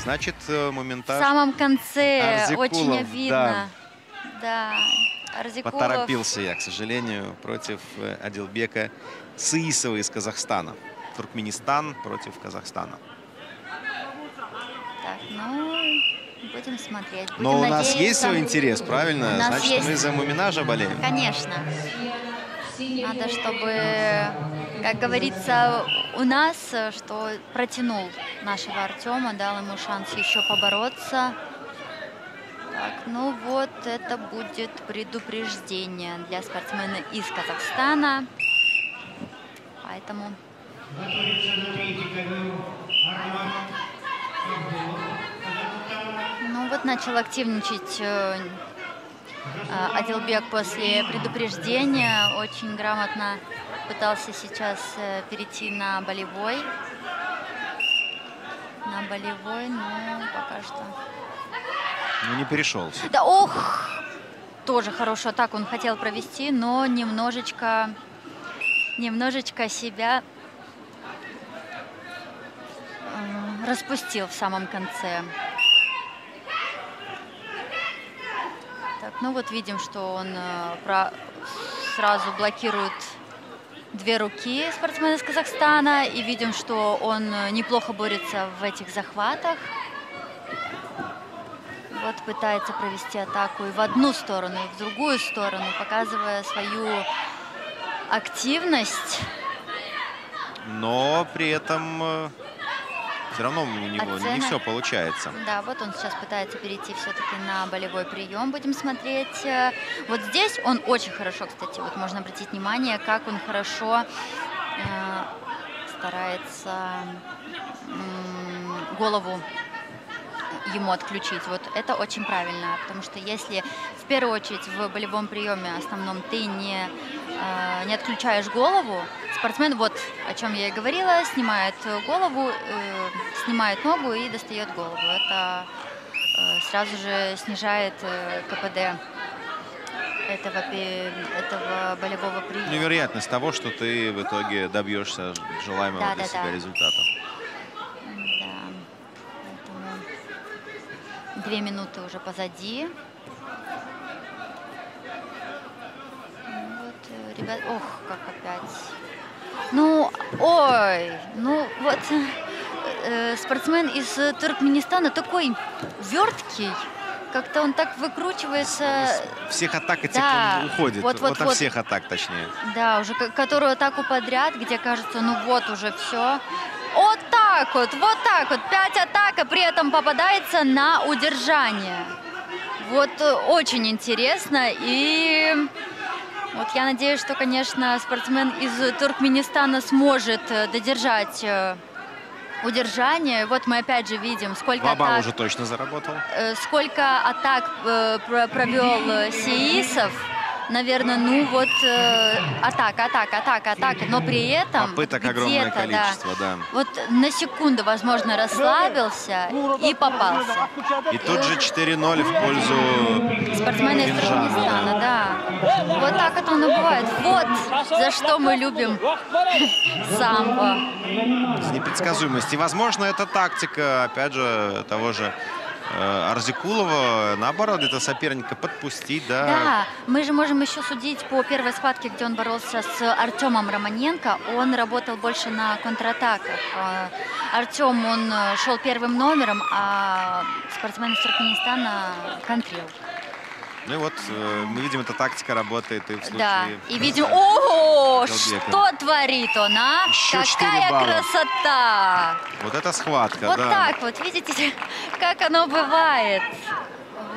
Значит, В моментаж самом конце Арзикулов, очень видно. Да, Арзикулов. поторопился я, к сожалению, против Адилбека Саисова из Казахстана. Туркменистан против Казахстана. Так, ну, будем смотреть. Будем Но у нас надеяться. есть свой интерес, правильно? У нас Значит, есть. мы за Муминажа болеем. Конечно. Надо, чтобы, как говорится, у нас, что протянул нашего Артема, дал ему шанс еще побороться. Так, ну вот, это будет предупреждение для спортсмена из Казахстана. Поэтому... Ну вот, начал активничать Адилбек после предупреждения. Очень грамотно пытался сейчас перейти на болевой. На болевой, но пока что... Ну, не перешел. Да, ох! Тоже хорошую атаку он хотел провести, но немножечко себя распустил в самом конце. Так, ну вот видим, что он сразу блокирует две руки спортсмена из Казахстана. И видим, что он неплохо борется в этих захватах. Вот пытается провести атаку и в одну сторону, и в другую сторону, показывая свою активность. Но при этом все равно у него не все получается. Да, вот он сейчас пытается перейти все-таки на болевой прием. Будем смотреть. Вот здесь он очень хорошо, кстати, вот можно обратить внимание, как он хорошо старается голову ему отключить. Вот это очень правильно, потому что если в первую очередь в болевом приеме основном ты не отключаешь голову, спортсмен, вот о чем я и говорила, снимает голову, снимает ногу и достает голову. Это сразу же снижает КПД этого болевого приема. Невероятность того, что ты в итоге добьешься желаемого для себя результата. 2 минуты уже позади. Вот, ребят, ох, как опять. Ну, ой, ну вот спортсмен из Туркменистана такой верткий. Как-то он так выкручивается. Всех атак этих да, он уходит. Вот от всех атак, точнее. Да, уже которую атаку подряд, где кажется, ну вот уже все. Вот так вот, 5 атак, а при этом попадается на удержание. Вот очень интересно. И вот я надеюсь, что, конечно, спортсмен из Туркменистана сможет додержать удержание. Вот мы опять же видим, сколько атак уже точно заработал. Сколько атак провел Саисов. Наверное, ну вот атака. Но при этом попыток огромное количество, да. Вот на секунду, возможно, расслабился и попался. И тут же 4-0 в пользу спортсмена из Туркменистана, да. Вот так это оно бывает. Вот за что мы любим самбо. Непредсказуемость. И, возможно, это тактика, опять же, того же Арзикулова, наоборот, это соперника подпустить, да. Да, мы же можем еще судить по первой схватке, где он боролся с Артемом Романенко. Он работал больше на контратаках. Артем, он шел первым номером, а спортсмен из Туркменистана контрил. Ну и вот мы видим, эта тактика работает и в случае... Да, и видим, ого, что творит он, а? Еще какая красота! Вот это схватка, вот да. Вот так вот, видите, как оно бывает.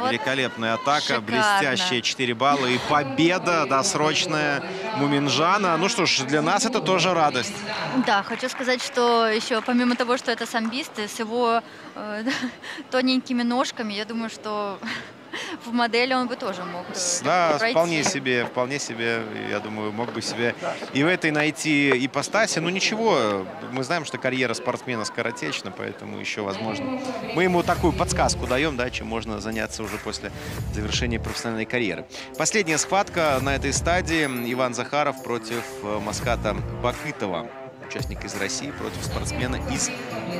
Вот. Великолепная атака, Шикарно. Блестящие 4 балла и победа досрочная Муминжана. Ну что ж, для нас это тоже радость. Да, хочу сказать, что еще помимо того, что это самбист, с его тоненькими ножками, я думаю, что в модели он бы тоже мог да, пройти. вполне себе, я думаю, мог бы себе и в этой найти ипостаси. Ну ничего, мы знаем, что карьера спортсмена скоротечна, поэтому еще возможно. Мы ему такую подсказку даем, да, чем можно заняться уже после завершения профессиональной карьеры. Последняя схватка на этой стадии. Иван Захаров против Маската Бакытова. участник из России против спортсмена из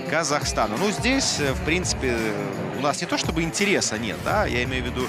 Казахстана. Ну, здесь, в принципе, у нас не то чтобы интереса нет, да, я имею в виду...